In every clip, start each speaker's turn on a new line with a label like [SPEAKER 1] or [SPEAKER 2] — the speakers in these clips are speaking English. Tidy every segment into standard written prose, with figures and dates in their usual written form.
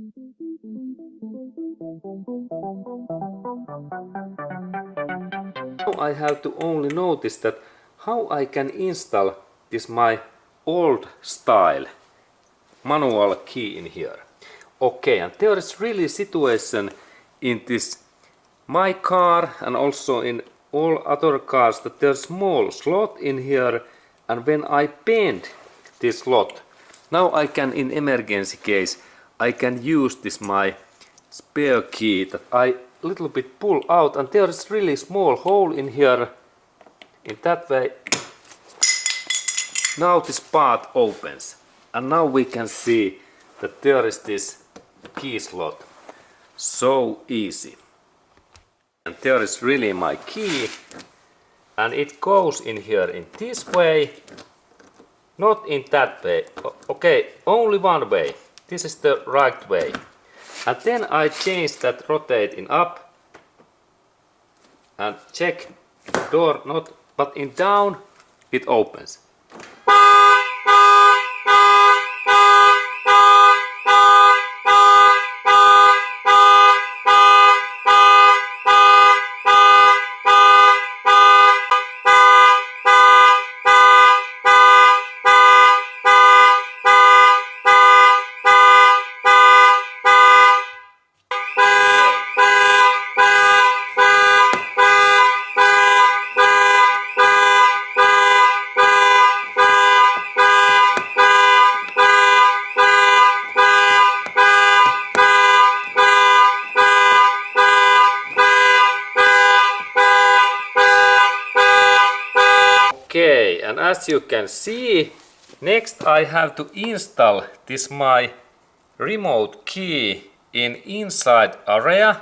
[SPEAKER 1] Now I have to only notice that how I can install this my old style manual key in here. Okay, and there is really situation in this my car and also in all other cars that there's small slot in here, and when I bend this slot, now I can, in emergency case, I can use this my spare key that I little bit pull out, and there is really small hole in here. In that way, now this part opens, and now we can see that there is this key slot. So easy. And there is really my key, and it goes in here in this way, not in that way. Okay, only one way. This is the right way. And then I change that rotate in up and check door not, but in down it opens. Okay, and as you can see, next I have to install this my remote key in inside area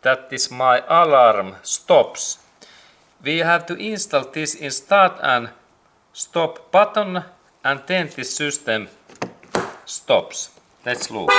[SPEAKER 1] that is my alarm stops. We have to install this in start and stop button, and then this system stops. Let's look.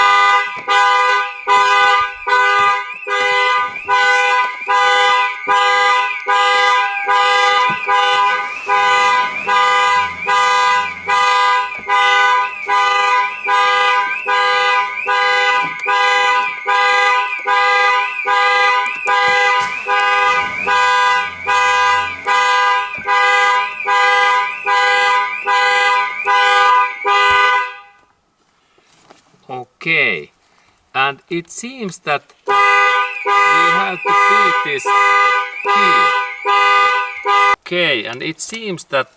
[SPEAKER 1] Okay, and it seems that we have to beat this key. Okay, and it seems that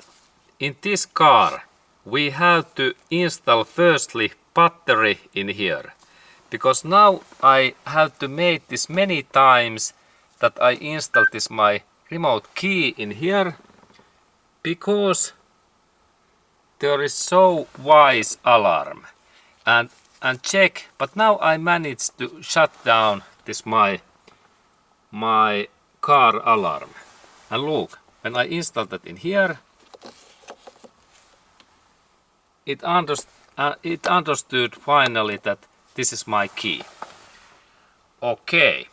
[SPEAKER 1] in this car we have to install firstly battery in here, because now I have to make this many times that I install this my remote key in here, because there is so wise alarm and check, but now I managed to shut down this my car alarm. And look, when I installed that in here, it understood finally that this is my key. Okay.